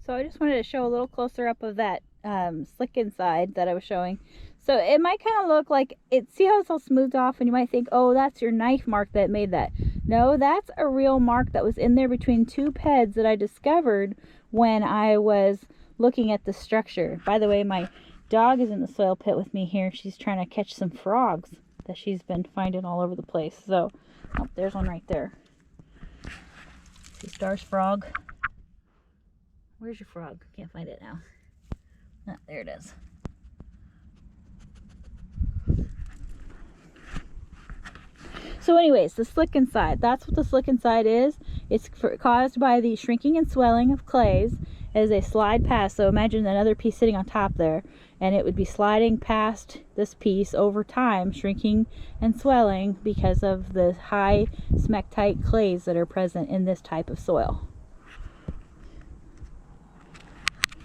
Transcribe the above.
So I just wanted to show a little closer up of that Slickensides that I was showing. So it might kind of look like it, see how it's all smoothed off, and you might think, oh, that's your knife mark that made that. No, that's a real mark that was in there between two PEDs that I discovered when I was looking at the structure. By the way, my dog is in the soil pit with me here. She's trying to catch some frogs that she's been finding all over the place. So, oh, there's one right there. See Star's frog. Where's your frog? Can't find it now. Ah, there it is. So anyways, the Slickenside, that's what the Slickenside is. It's caused by the shrinking and swelling of clays as they slide past. So imagine another piece sitting on top there, and it would be sliding past this piece over time, shrinking and swelling because of the high-smectite clays that are present in this type of soil.